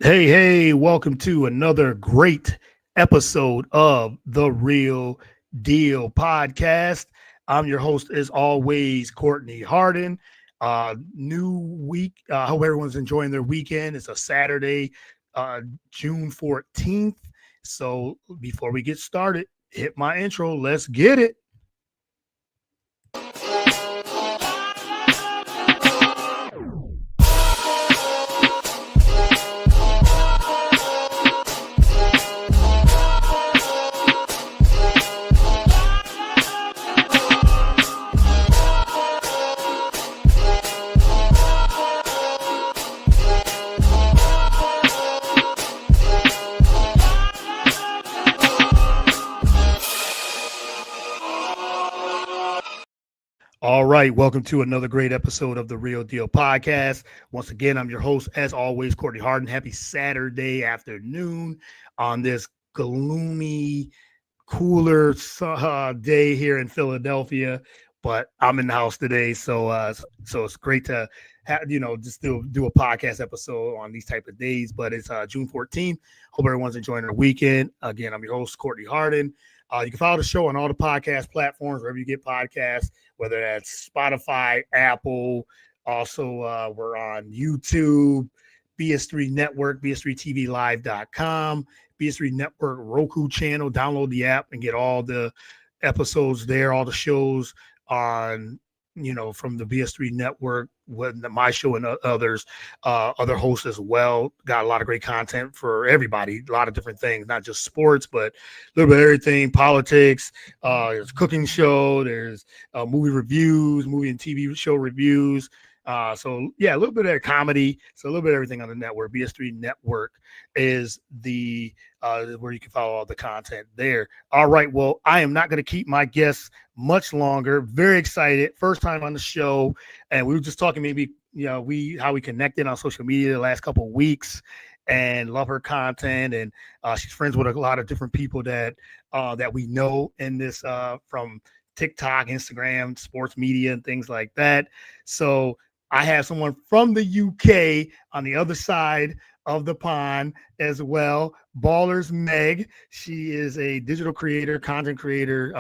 Hey, welcome to another great episode of The Real Deal Podcast. I'm your host, as always, Courtney Harden. New week. Hope everyone's enjoying their weekend. It's a Saturday, June 14th. So before we get started, hit my intro. Let's get it. All right, welcome to another great episode of the Real Deal Podcast. Once again, I'm your host, as always, Courtney Harden. Happy Saturday afternoon on this gloomy, cooler day here in Philadelphia. But I'm in the house today, so it's great to have just do a podcast episode on these type of days. But it's June 14th. Hope everyone's enjoying their weekend. Again, I'm your host, Courtney Harden. You can follow the show on all the podcast platforms, wherever you get podcasts, whether that's Spotify, Apple. Also, we're on YouTube, BS3 Network, BS3TVLive.com, BS3 Network Roku channel. Download the app and get all the episodes there, all the shows on, from the BS3 Network, my show and others, other hosts as well. Got a lot of great content for everybody, a lot of different things, not just sports, but a little bit of everything, politics. There's a cooking show, there's movie reviews, movie and TV show reviews. So yeah, a little bit of comedy. So a little bit of everything on the network. BS3 Network is the where you can follow all the content there. All right. Well, I am not going to keep my guests much longer. Very excited. First time on the show. And we were just talking maybe, how we connected on social media the last couple of weeks, and love her content. And she's friends with a lot of different people that we know in this from TikTok, Instagram, sports media, and things like that. So I have someone from the UK on the other side of the pond as well. Ballers Meg. She is a digital creator, content creator.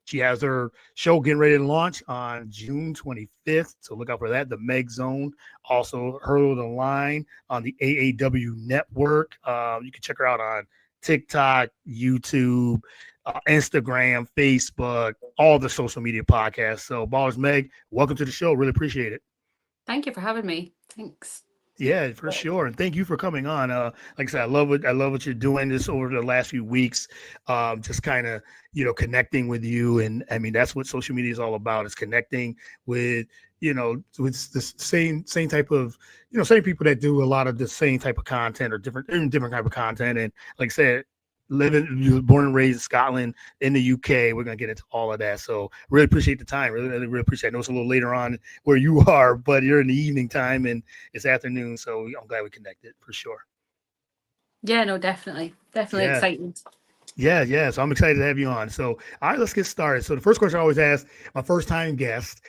She has her show getting ready to launch on June 25th. So look out for that. The Meg Zone. Also, Hurdle the Line on the AAW Network. You can check her out on TikTok, YouTube, Instagram, Facebook, all the social media podcasts. So Ballers Meg, welcome to the show. Really appreciate it. Thank you for having me. Thanks. Yeah, for sure. And thank you for coming on. Like I said, I love what you're doing this over the last few weeks. Just kind of, connecting with you. And I mean, that's what social media is all about, is connecting with, with the same type of, same people that do a lot of the same type of content or different type of content. And like I said, born and raised in Scotland, in the UK. We're going to get into all of that. So really appreciate the time. Really appreciate it. I know it's a little later on where you are, but you're in the evening time and it's afternoon. So I'm glad we connected for sure. Yeah, no, definitely excited. Yeah. So I'm excited to have you on. So, all right, let's get started. So the first question I always ask my first time guest,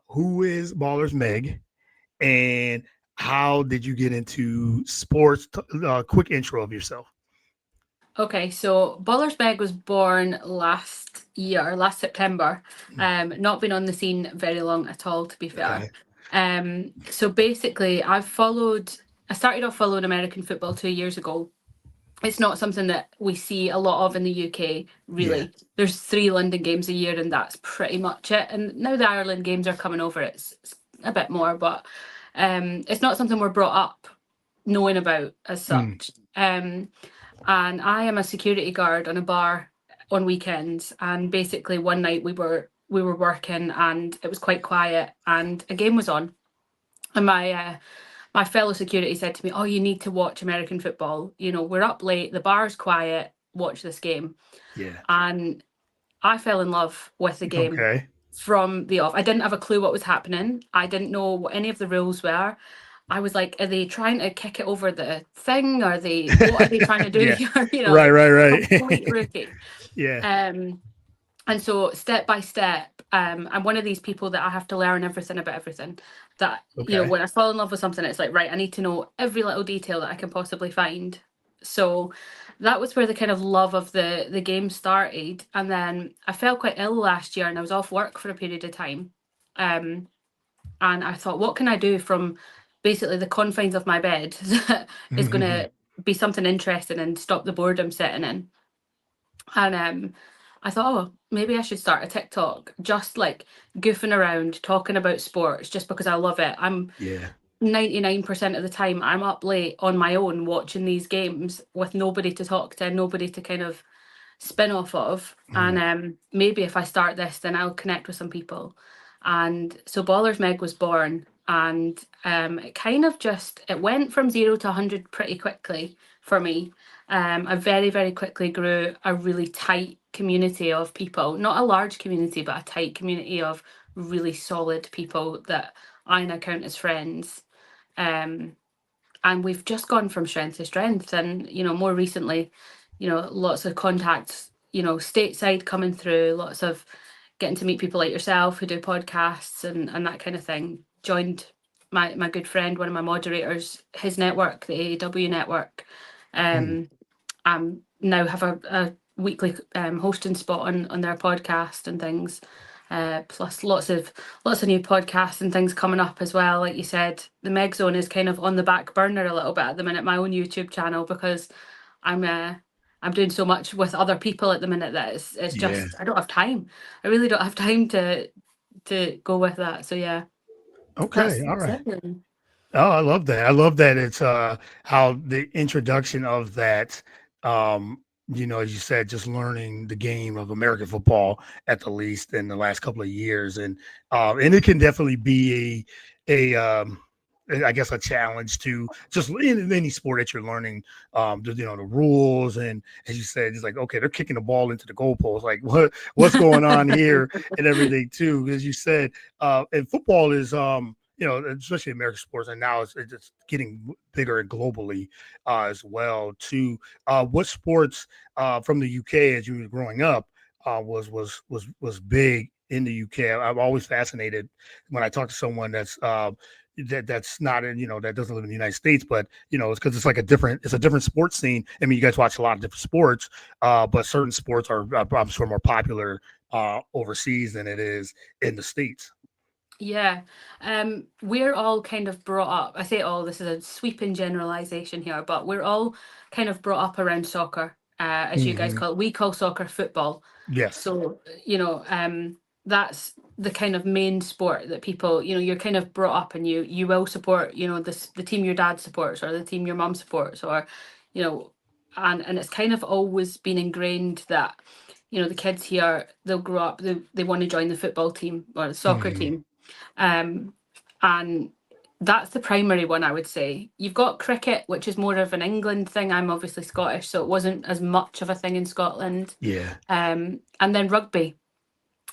who is Ballers Meg, and how did you get into sports? Quick intro of yourself. Okay, so Ballers Meg was born last September. Not been on the scene very long at all, to be fair. Okay. So basically, I started off following American football 2 years ago. It's not something that we see a lot of in the UK, really. Yeah. There's 3 London games a year, and that's pretty much it. And now the Ireland games are coming over, it's a bit more, but it's not something we're brought up knowing about as such. And I am a security guard on a bar on weekends. And basically one night we were working and it was quite quiet and a game was on. And my fellow security said to me, "Oh, you need to watch American football. We're up late, the bar's quiet, watch this game." Yeah. And I fell in love with the game from the off. I didn't have a clue what was happening. I didn't know what any of the rules were. I was like, are they trying to kick it over the thing? What are they trying to do here? Right. Complete rookie. Yeah. And so step by step, I'm one of these people that I have to learn everything about everything. That, you know, Okay. when I fall in love with something, it's like, right, I need to know every little detail that I can possibly find. So that was where the kind of love of the game started. And then I fell quite ill last year and I was off work for a period of time. Um, and I thought, what can I do from basically the confines of my bed that is going to be something interesting and stop the boredom setting in? And I thought, oh, maybe I should start a TikTok, just like goofing around, talking about sports, just because I love it. I'm Yeah. 99% of the time I'm up late on my own watching these games with nobody to talk to, nobody to kind of spin off of. And Mhm. maybe if I start this, then I'll connect with some people. And so Ballers Meg was born, and it kind of just it went from 0 to 100 pretty quickly for me. I very, very quickly grew a really tight community of people, not a large community, but a tight community of really solid people that I now count as friends. Um, and we've just gone from strength to strength. And, you know, more recently, you know, lots of contacts, you know, stateside coming through, lots of getting to meet people like yourself who do podcasts and that kind of thing. Joined my good friend, one of my moderators, his network, the AAW Network. Mm. Now have a weekly hosting spot on their podcast and things. Plus lots of new podcasts and things coming up as well. Like you said, the Meg Zone is kind of on the back burner a little bit at the minute, my own YouTube channel, because I'm doing so much with other people at the minute that it's Yeah. just I don't have time. I really don't have time to go with that. So yeah, Okay. All that's right. it really. Oh, I love that. I love that it's how the introduction of that as you said, just learning the game of American football at the least in the last couple of years. And it can definitely be I guess a challenge to just in any sport that you're learning the rules. And as you said, it's like, okay, they're kicking the ball into the goalpost, like what's going on here and everything too. As you said, and football is especially American sports, and now it's getting bigger and globally as well. Too, what sports from the UK as you were growing up was big in the UK? I'm always fascinated when I talk to someone that's not in that doesn't live in the United States, but it's because it's a different sports scene. I mean, you guys watch a lot of different sports, but certain sports are I'm sure more popular overseas than it is in the states. Yeah, we're all kind of brought up. I say all, this is a sweeping generalization here, but we're all kind of brought up around soccer, as you guys Hmm. call it. We call soccer football. Yes. So, that's the kind of main sport that people, you're kind of brought up and you will support, the team your dad supports or the team your mum supports or, you know, and it's kind of always been ingrained that, the kids here, they'll grow up, they want to join the football team or the soccer Hmm. team. Um, and that's the primary one, I would say. You've got cricket, which is more of an England thing. I'm obviously Scottish, so it wasn't as much of a thing in Scotland. Yeah. And then rugby.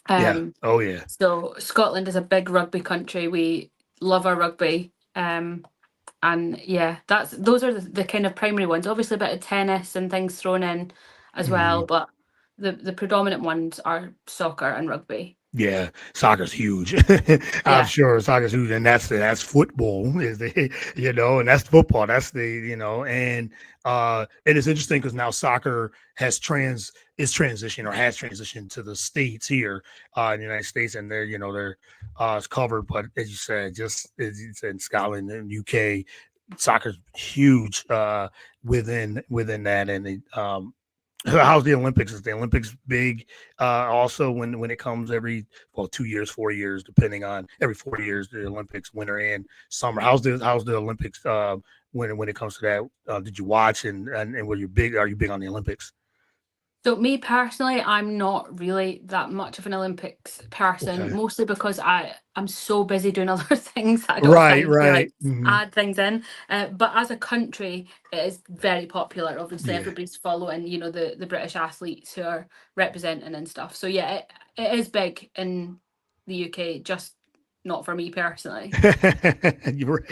Yeah. Um, Oh yeah. so Scotland is a big rugby country. We love our rugby. And yeah, those are the kind of primary ones. Obviously, a bit of tennis and things thrown in as well, Mhm. but the predominant ones are soccer and rugby. Yeah, soccer's huge. I'm Yeah. sure soccer's huge, and that's football is and that's football. That's and it's interesting because now soccer is transitioned or has transitioned to the states here in the United States, and they're it's covered. But as you said, just as you said, in Scotland and UK, soccer's huge within that, and how's the Olympics? Is the Olympics big? Also, when it comes every 2 years, 4 years, depending on every 4 years, the Olympics, winter and summer. How's the Olympics when it comes to that? Did you watch and were you big? Are you big on the Olympics? So me personally, I'm not really that much of an Olympics person, Okay. mostly because I'm so busy doing other things that I don't have Right. time to Right. like Hmm. add things in. But as a country, it is very popular. Obviously, Yeah. everybody's following, the British athletes who are representing and stuff. So yeah, it is big in the UK, just not for me personally. You're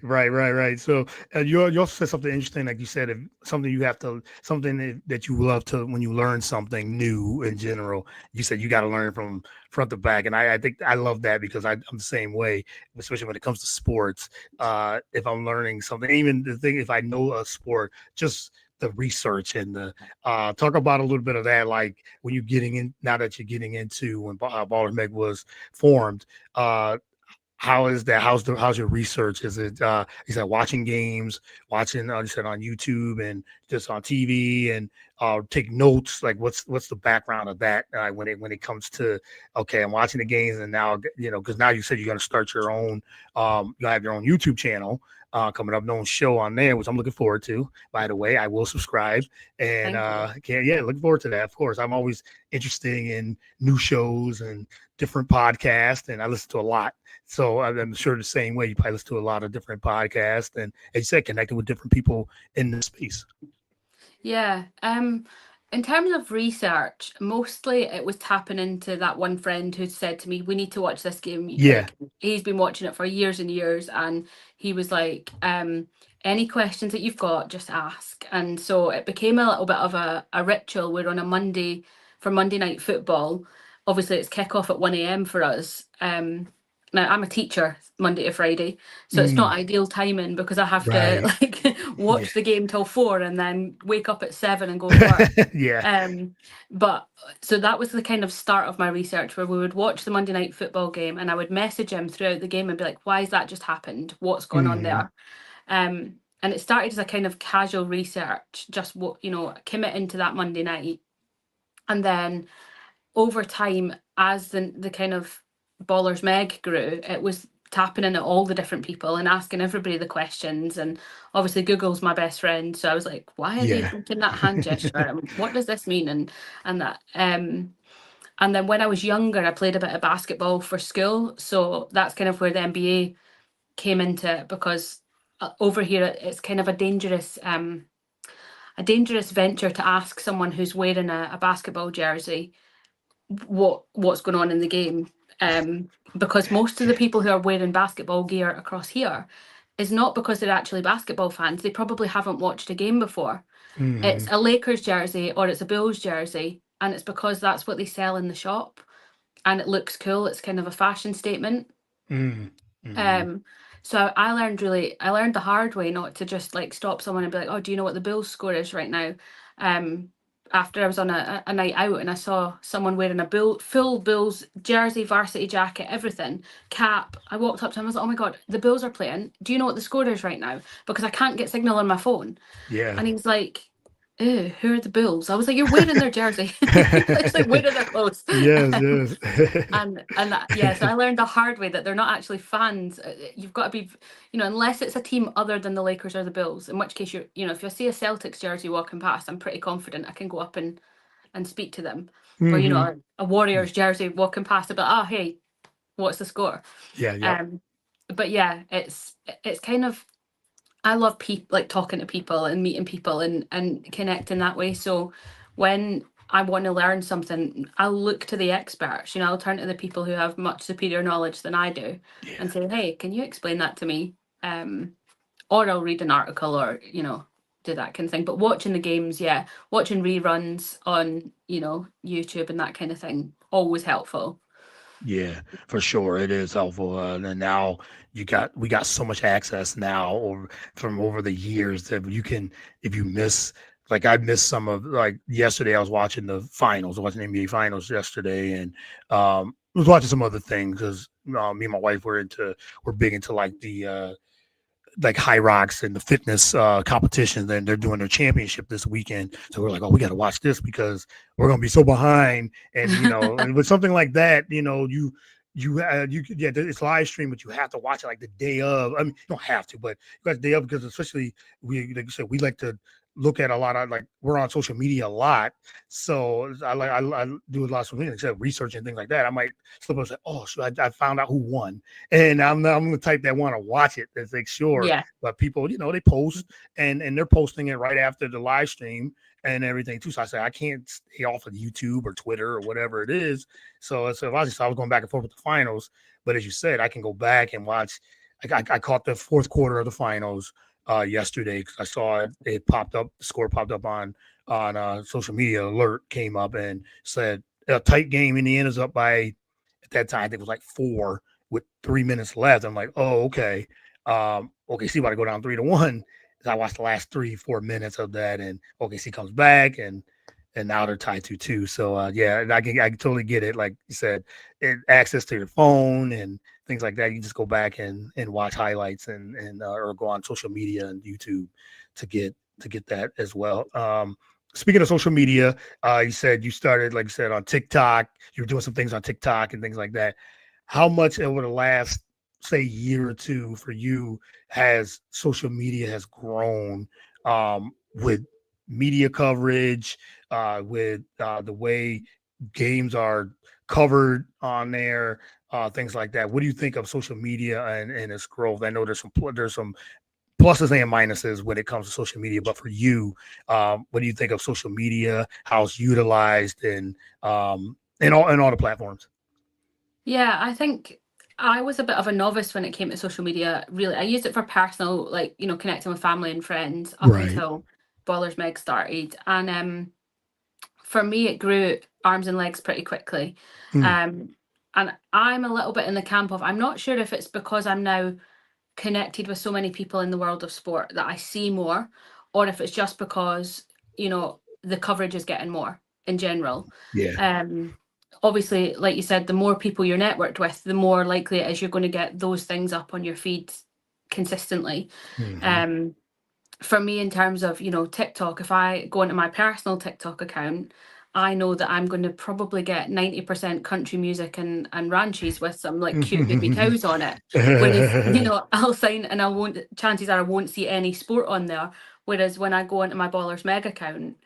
right. So you also said something interesting, like you said, if something you have to, something that you love to, when you learn something new in general, you said you got to learn from front to back, and I think I love that because I'm the same way, especially when it comes to sports. If I'm learning something, even the thing, if I know a sport, just the research and the talk about a little bit of that, like when you're getting in, now that you're getting into when Ballers Meg was formed. How is that? How's your research? Is it you said watching games, watching you said on YouTube and just on TV, and take notes? Like what's the background of that when it comes to, okay, I'm watching the games, and now because now you said you're gonna start your own you have your own YouTube channel coming up, no show on there, which I'm looking forward to. By the way, I will subscribe, and Thank you. looking forward to that. Of course, I'm always interested in new shows and different podcasts, and I listen to a lot. So I'm sure the same way you probably listen to a lot of different podcasts, and as you said, connecting with different people in this space. Yeah. In terms of research, mostly it was tapping into that one friend who said to me, "We need to watch this game." Yeah. Like he's been watching it for years and years, and he was like, "Any questions that you've got, just ask." And so it became a little bit of a ritual where on a Monday for Monday night football, obviously it's kickoff at 1 a.m. for us. Now I'm a teacher Monday to Friday, so it's not Mm, ideal timing because I have to right. like Yeah. watch the game till 4 and then wake up at 7 and go to work. Yeah. But so that was the kind of start of my research where we would watch the Monday night football game and I would message him throughout the game and be like, why has that just happened? What's going on Hmm. there? And it started as a kind of casual research, just what, committing to that Monday night. And then over time, as the kind of Ballers Meg grew, it was tapping in at all the different people and asking everybody the questions. And obviously, Google's my best friend, so I was like, "Why are they Yeah. making that hand gesture? And what does this mean?" And that. And then when I was younger, I played a bit of basketball for school, so that's kind of where the NBA came into it because over here it's kind of a dangerous venture to ask someone who's wearing a basketball jersey what's going on in the game, because most of the people who are wearing basketball gear across here is not because they're actually basketball fans. They probably haven't watched a game before. It's Hmm. a Lakers jersey or it's a Bulls jersey, and it's because that's what they sell in the shop and it looks cool. It's kind of a fashion statement. Mm. Hmm. um so I learned the hard way not to just like stop someone and be like, "Oh, do you know what the Bills score is right now?" um After I was on a night out and I saw someone wearing a full Bills jersey, varsity jacket, everything, cap, I walked up to him, I was like, "Oh my god, the Bills are playing. Do you know what the score is right now? Because I can't get signal on my phone." Yeah. And he was like, "Ew, who are the Bills?" I was like, "You're wearing their jersey." It's like wearing their clothes. Yes, yes. And that, yeah, so I learned the hard way that they're not actually fans. You've got to be, unless it's a team other than the Lakers or the Bills, in which case if you see a Celtics jersey walking past, I'm pretty confident I can go up and speak to them. Or Hmm. a Warriors jersey walking past, about, "Oh, hey, what's the score?" Yeah, yep. um but yeah, it's kind of, I love people, like talking to people and meeting people and connecting that way. So when I want to learn something, I'll look to the experts. I'll turn to the people who have much superior knowledge than I do and Yeah. say, "Hey, can you explain that to me?" Or I'll read an article or do that kind of thing. But watching the games, yeah, watching reruns on YouTube and that kind of thing, always helpful. Yeah, for sure. It is helpful. And now we got so much access now over the years that you can, if you miss, like I missed some of, like yesterday I was watching the finals, watching NBA finals yesterday, and was watching some other things because me and my wife we're big into like the like High Rocks and the fitness competition. Then they're doing their championship this weekend, so we're like, oh, we got to watch this because we're gonna be so behind. And and with something like that, it's live stream, but you have to watch it like the day of. I mean, you don't have to, but you got the day of because especially we, like you said, we like to look at a lot of, like, we're on social media a lot, so I do a lot of social media, like research and things like that. I might slip up and say, oh, so I found out who won, and I'm the type that want to watch it to make sure. Yeah. But people, they post, and they're posting it right after the live stream and everything too. So I say I can't stay off of YouTube or Twitter or whatever it is. So I was going back and forth with the finals, But as you said, I can go back and watch. I caught the fourth quarter of the finals yesterday because I saw it popped up. The score popped up on social media. Alert came up and said a tight game. Indiana's up by at that time. I think it was like 4 with 3 minutes left. I'm like, oh, okay. OKC about to go down 3-1. I watched the last 3-4 minutes of that, and OKC comes back, and now they're tied 2-2. So yeah, I can totally get it. Like you said, access to your phone and things like that. You just go back and watch highlights and or go on social media and YouTube to get that as well. Speaking of social media, you said you started, like you said, on TikTok. You were doing some things on TikTok and things like that. How much over the last, say, year or two for you has social media has grown with media coverage, with the way games are covered on there, things like that? What do you think of social media and its growth? I know there's some pluses and minuses when it comes to social media, but for you, what do you think of social media? How it's utilized in all the platforms? Yeah, I think I was a bit of a novice when it came to social media. Really, I used it for personal, like, connecting with family and friends up Right. until Ballers Meg started. And for me, it grew arms and legs pretty quickly. Mm, Um, and I'm a little bit in the camp of, I'm not sure if it's because I'm now connected with so many people in the world of sport that I see more, or if it's just because, the coverage is getting more in general. yeah. Um, Obviously, like you said, the more people you're networked with, the more likely it is you're going to get those things up on your feed consistently. Hmm. Um, for me, in terms of, TikTok, if I go into my personal TikTok account, I know that I'm going to probably get 90% country music and ranches with some like cute baby cows on it. Whereas, I'll sign and chances are I won't see any sport on there. Whereas when I go into my Ballers Meg account,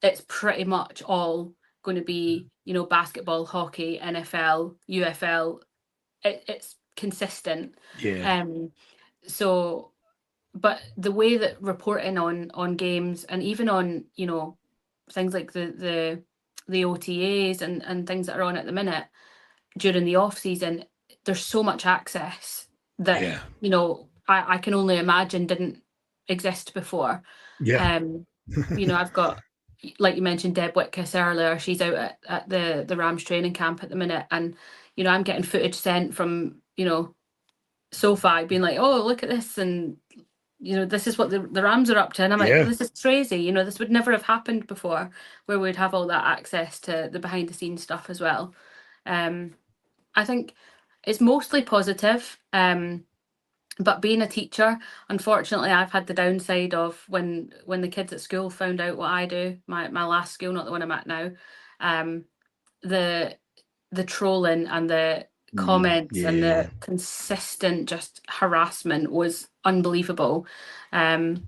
it's pretty much all going to be, basketball, hockey, NFL, UFL. It's consistent. Yeah. Um, so but the way that reporting on games and even on, things like the OTAs and things that are on at the minute during the off season, there's so much access that, Yeah. I can only imagine didn't exist before. Yeah. um I've got, like you mentioned, Deb Whitkiss earlier. She's out at the Rams training camp at the minute, and I'm getting footage sent from, SoFi being like, oh, look at this, and this is what the Rams are up to. And I'm like, Yeah. this is crazy. This would never have happened before, where we'd have all that access to the behind the scenes stuff as well. I think it's mostly positive. But being a teacher, unfortunately, I've had the downside of when the kids at school found out what I do, my last school, not the one I'm at now, um, the the trolling and the comments and Yeah. the consistent just harassment was unbelievable. Um,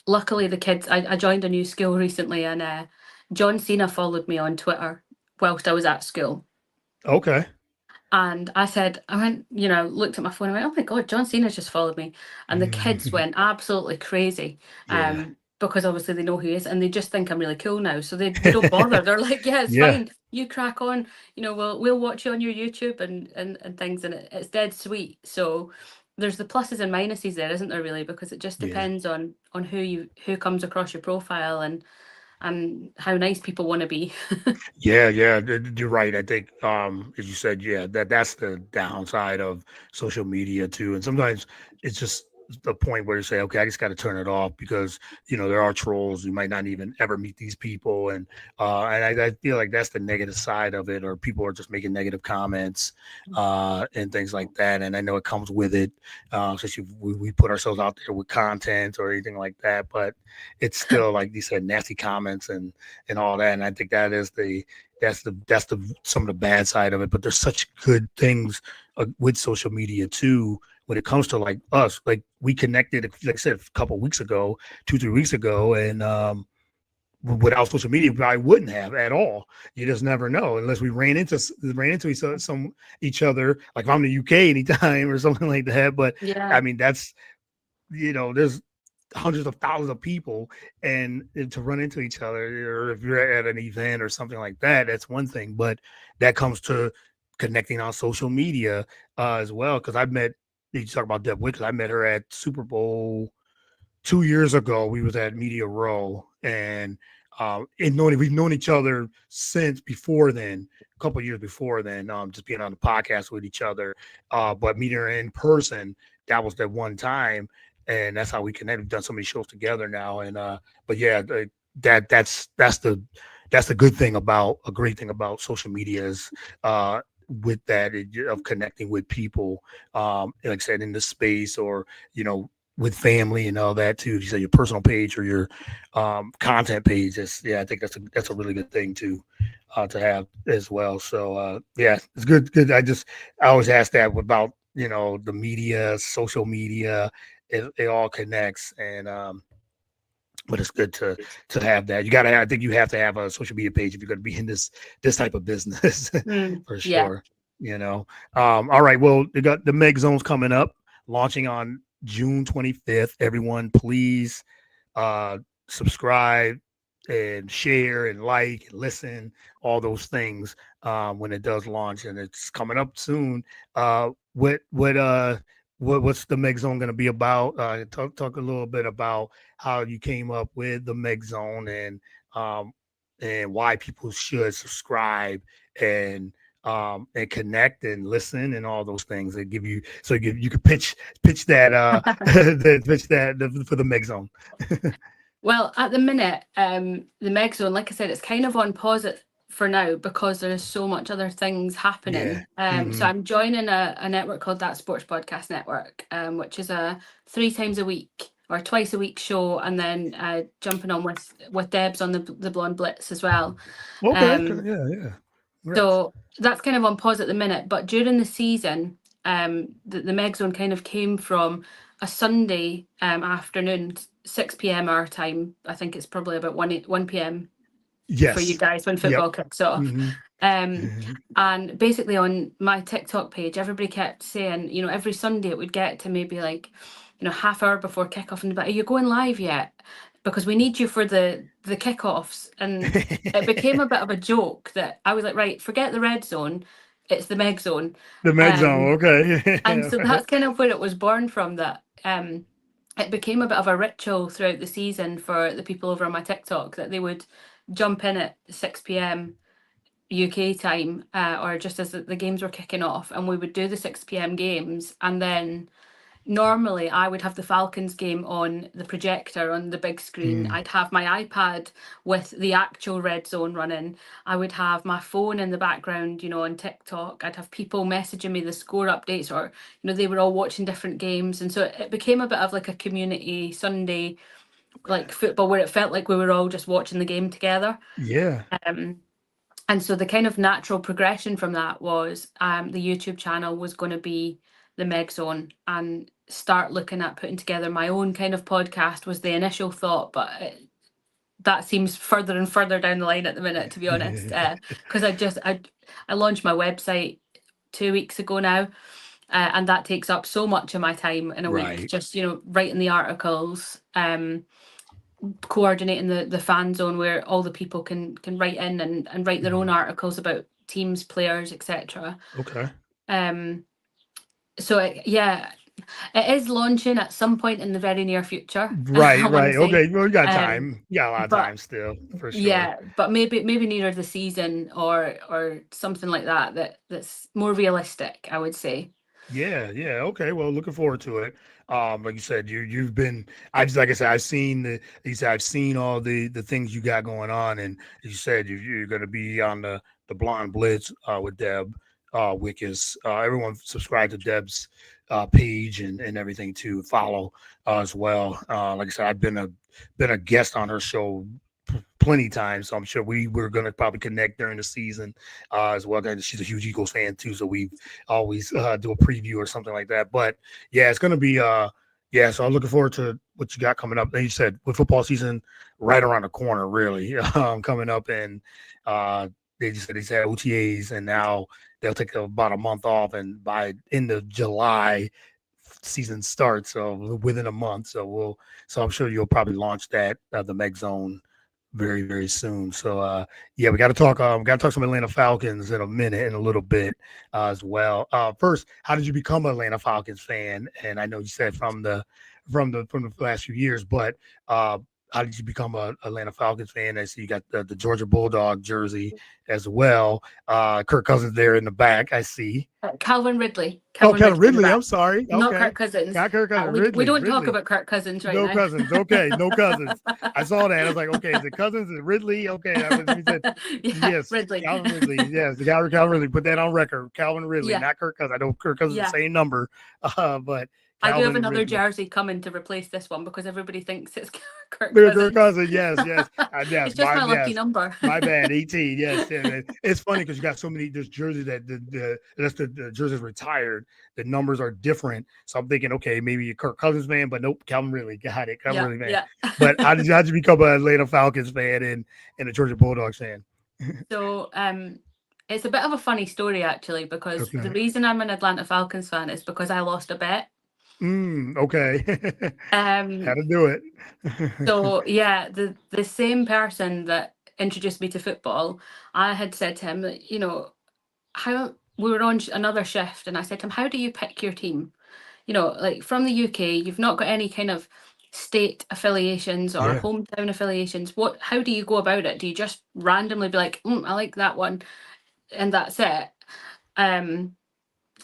Luckily, the kids, I joined a new school recently, and John Cena followed me on Twitter whilst I was at school. Okay. And I went, looked at my phone and went, oh my God, John Cena's just followed me. And the kids went absolutely crazy, Yeah. because obviously they know who he is and they just think I'm really cool now. So they don't bother. They're like, yeah, it's Yeah. fine. You crack on. We'll watch you on your YouTube and things. And it's dead sweet. So there's the pluses and minuses there, isn't there, really? Because it just Yeah. depends on who comes across your profile and how nice people want to be. Yeah, yeah, you're right. I think, as you said, yeah, that's the downside of social media too. And sometimes it's just the point where you say, okay, I just got to turn it off because there are trolls. You might not even ever meet these people, and I feel like that's the negative side of it, or people are just making negative comments, and things like that. And I know it comes with it, especially if we put ourselves out there with content or anything like that. But it's still, like you said, nasty comments and all that. And I think that's the some of the bad side of it. But there's such good things with social media too. When it comes to like us, like we connected, like I said, a couple of weeks ago, 2-3 weeks ago, and without social media, we probably wouldn't have at all. You just never know unless we ran into each other. Like if I'm in the UK anytime or something like that. But I Yeah. mean, that's there's hundreds of thousands of people, and to run into each other, or if you're at an event or something like that, that's one thing. But that comes to connecting on social media as well. Because I met, you talk about Deb Wickers, I met her at Super Bowl 2 years ago. We was at Media Row, and we've known each other since before then, a couple of years before then, just being on the podcast with each other. But meeting her in person, that was that one time, and that's how we connected. We've done so many shows together now, and but yeah, that's the good thing about a great thing about social media is with that of connecting with people, like I said, in the space or with family and all that too. If you say your personal page or your content page, I think that's a really good thing to have as well. So yeah, it's good. Good. I always ask that about the media, social media. It all connects, and but it's good to have that. I think you have to have a social media page if you're going to be in this type of business for Yeah. sure. All right. Well, they got the Meg Zones coming up, launching on June 25th. Everyone, please subscribe and share and like and listen, all those things when it does launch, and it's coming up soon. What's the Meg Zone going to be about? Talk a little bit about how you came up with the Meg Zone and why people should subscribe and connect and listen and all those things that give you so you could pitch that pitch that for the Meg Zone. Well, at the minute, the Meg Zone, like I said, it's kind of on pause for now because there is so much other things Yeah. happening. So I'm joining a network called That Sports Podcast Network, which is a 3 times a week or twice a week show, and then jumping on with Debs on the Blonde Blitz as well. Okay. Yeah. So that's kind of on pause at the minute, but during the season, the Meg Zone kind of came from a Sunday afternoon, 6 p.m. our time. I think it's probably about 1 p.m. for you Yes. guys when football kicks off. And basically on my TikTok page, everybody kept saying, every Sunday it would get to maybe like, half hour before kickoff, and are you going live yet? Because we need you for the kickoffs. And it became a bit of a joke that I was like, right, forget the red zone, it's the Meg Zone. The Meg Zone, okay. And so that's kind of where it was born from, that it became a bit of a ritual throughout the season for the people over on my TikTok that they would jump in at 6 p.m. UK time, or just as the games were kicking off, and we would do the 6 p.m. games, and then normally I would have the Falcons game on the projector on the big screen. I'd have my iPad with the actual red zone running. I would have my phone in the background, on TikTok. I'd have people messaging me the score updates, or they were all watching different games, and so it became a bit of like a community Sunday like football where it felt like we were all just watching the game together. Yeah. And so the kind of natural progression from that was the YouTube channel was going to be the Meg Zone, and start looking at putting together my own kind of podcast was the initial thought, but that seems further and further down the line at the minute, to be honest, because I launched my website 2 weeks ago now, and that takes up so much of my time in a week, just writing the articles, coordinating the fan zone where all the people can write in and write their own articles about teams, players, etc. Okay. So it is launching at some point in the very near future. Right. Okay. Well, you got time. You got a lot of time still, for sure. Yeah, but maybe near the season or something like that's more realistic, I would say. Yeah. Okay. Well, looking forward to it. Like you said, you've been. Like I said, I've seen all the things you got going on, and as you said, you're going to be on the Blonde Blitz with Deb Wickers. Everyone subscribe to Deb's page and everything to follow as well. Like I said, I've been a guest on her show plenty times, so I'm sure we're going to probably connect during the season as well. She's a huge Eagles fan too, so we always do a preview or something like that. But yeah, it's going to be so I'm looking forward to what you got coming up. And you said with football season right around the corner, really coming up, and they just said they had OTAs, and now they'll take about a month off, and by end of July season starts, so within a month. So I'm sure you'll probably launch that the Meg Zone very, very soon. So yeah, we got to talk. We got to talk some Atlanta Falcons in a minute, in a little bit as well. First, how did you become an Atlanta Falcons fan? And I know you said from the last few years, but how did you become a Atlanta Falcons fan? I see you got the Georgia Bulldog jersey as well. Kirk Cousins there in the back. I see. Calvin Ridley. Oh, Calvin Kevin Ridley in the Ridley. I'm back. sorry. Not Okay, Kirk Cousins. not Kirk Cousins. We Ridley. don't talk Ridley. about Kirk Cousins right No now. Cousins. Okay, no Cousins. I saw that. I was like, okay, is it Cousins? Is it Ridley? Okay, that was he said. Yeah, Yes, Ridley. Calvin Ridley. Yes, the guy Calvin Ridley. Put that on record. Calvin Ridley, Yeah, not Kirk Cousins. I know Kirk Cousins is yeah. the same number, but I do have Calvin another Ridley. jersey coming to replace this one because everybody thinks it's Kirk Kirk Cousins. Cousins. Yes, yes, It's yes. just my lucky Yes. number. My bad, 18. Yes, yeah, it's funny because you got so many. There's jerseys that the jerseys retired. The numbers are different. So I'm thinking, okay, maybe you're Kirk Cousins fan, but nope, Calvin Ridley got it. Calvin Yeah, Ridley fan. yeah. But how did you become an Atlanta Falcons fan and a Georgia Bulldogs fan? So it's a bit of a funny story actually because the Okay. reason I'm an Atlanta Falcons fan is because I lost a bet. Okay. How Um, to do it? so yeah, the same person that introduced me to football, I had said to him that, how we were on another shift, and I said to him, how do you pick your team? Like from the UK, you've not got any kind of state affiliations or Yeah. hometown affiliations. How do you go about it? Do you just randomly be like, I like that one, and that's it? Um,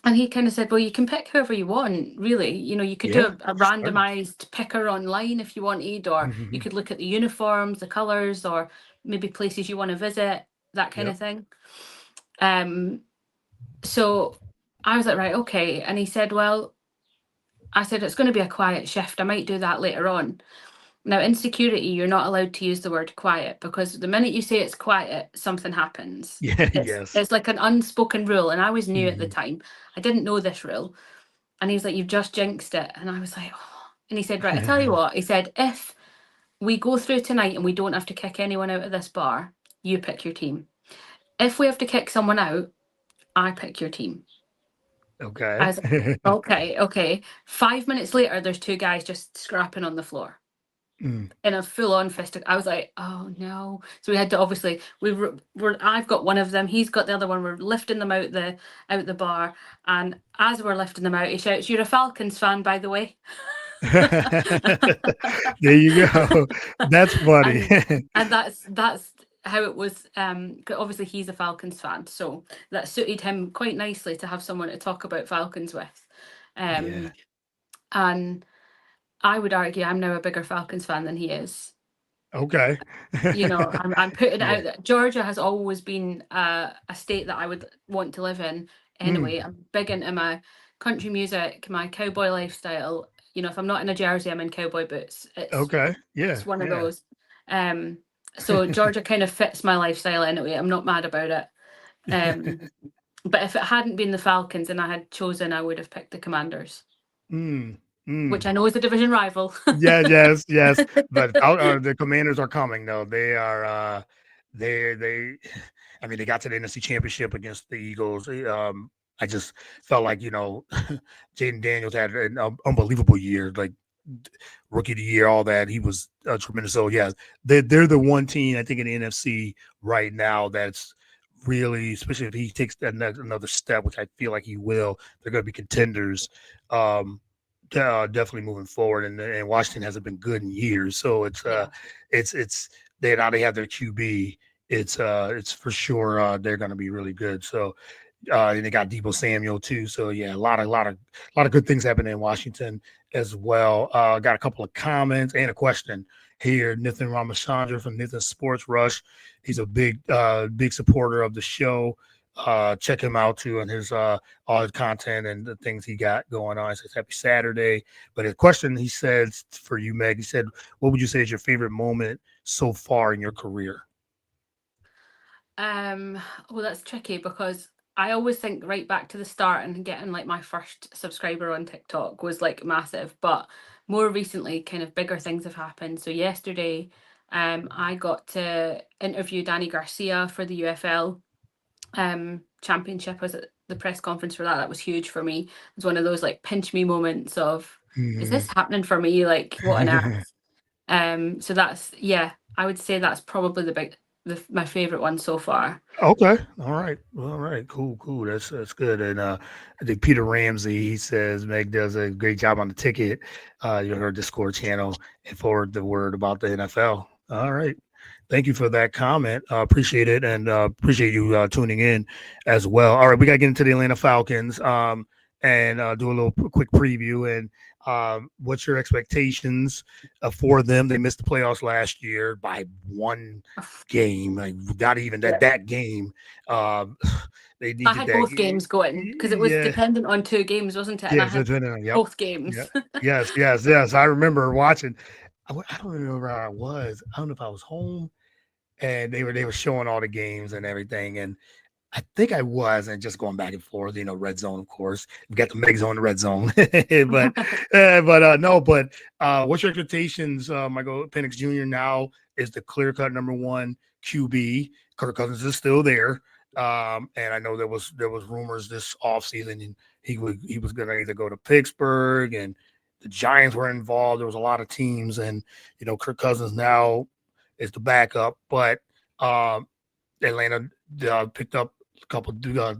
and he kind of said, well, you can pick whoever you want, really. You could do Yeah. a Certainly. randomized picker online if you wanted, or you could look at the uniforms, the colors, or maybe places you want to visit, that kind Yep. of thing. So I was like, right, okay. And he said, well, I said, it's going to be a quiet shift. I might do that later on. Now, in security, you're not allowed to use the word quiet because the minute you say it's quiet, something happens. Yeah. It's Yes. it's like an unspoken rule, and I was new at the Mhm. time. I didn't know this rule, and he's like, "You've just jinxed it," and I was like, "Oh." And he said, "Right, I tell you what." He said, "If we go through tonight and we don't have to kick anyone out of this bar, you pick your team. If we have to kick someone out, I pick your team." I Okay. was like, "Okay, okay." 5 minutes later, there's two guys just scrapping on the floor Mm. in a full-on fist. I was like, oh no. So we had to obviously I've got one of them, he's got the other one. We're lifting them out the bar, and as we're lifting them out, he shouts, "You're a Falcons fan, by the way." There you go. That's funny. and and that's how it was. 'Cause obviously he's a Falcons fan, so that suited him quite nicely to have someone to talk about Falcons with. Yeah. um and I would argue I'm now a bigger Falcons fan than he is. Okay. I'm putting it Yeah. out that Georgia has always been a state that I would want to live in anyway. Mm. I'm big into my country music, my cowboy lifestyle. If I'm not in a jersey, I'm in cowboy boots. It's Okay. Yeah. it's one of Yeah. those. Um, so Georgia kind of fits my lifestyle anyway. I'm not mad about it. Um, but if it hadn't been the Falcons and I had chosen, I would have picked the Commanders, Mm. which Mm. I know is a division rival. Yeah, yes, yes. But the Commanders are coming though. They are they I mean they got to the NFC Championship against the Eagles. I just felt like, Jaden Daniels had an unbelievable year, like rookie of the year, all that. He was tremendous. So yeah, they're the one team I think in the NFC right now that's really, especially if he takes another step, which I feel like he will, they're going to be contenders. Definitely moving forward, and Washington hasn't been good in years, so Yeah. it's they now they have their QB. It's for sure they're going to be really good. So and they got Debo Samuel too. So yeah, a lot of good things happening in Washington as well. Got a couple of comments and a question here. Nathan Ramachandra from Nathan Sports Rush. He's a big supporter of the show. Check him out too and his all his content and the things he got going on. He says happy Saturday. But a question he says for you, Meg, he said, what would you say is your favorite moment so far in your career? Well, that's tricky because I always think right back to the start, and getting like my first subscriber on TikTok was like massive, but more recently kind of bigger things have happened. So yesterday, I got to interview Danny Garcia for the UFL championship. I was at the press conference for that. That was huge for me. It was one of those like pinch me moments of, is Mhm. this happening for me? Like, what on earth? So that's, yeah. I would say that's probably my favorite one so far. Okay. All right. Cool. That's good. And I think Peter Ramsey, he says Meg does a great job on the ticket. Her Discord channel and forward the word about the NFL. All right. Thank you for that comment. Appreciate it, and appreciate you tuning in as well. All right, we got to get into the Atlanta Falcons and do a little quick preview. And what's your expectations for them? They missed the playoffs last year by one game, like not even Yeah. that game. Um, they I needed had that. both games going because it was Yeah, dependent on 2 games, wasn't it? And I yes, had yep, both yeah, games. yes. I remember watching. I don't remember where I was. I don't know if I was home, and they were showing all the games and everything, and I think I was, and just going back and forth, red zone, of course. We got the Meg zone, the red zone, but no, but what's your expectations? Michael Penix Jr. now is the clear cut number one QB. Kirk Cousins is still there, and I know there was rumors this offseason and he was going to either go to Pittsburgh, and the Giants were involved. There was a lot of teams, and Kirk Cousins now is the backup, but Atlanta picked up a couple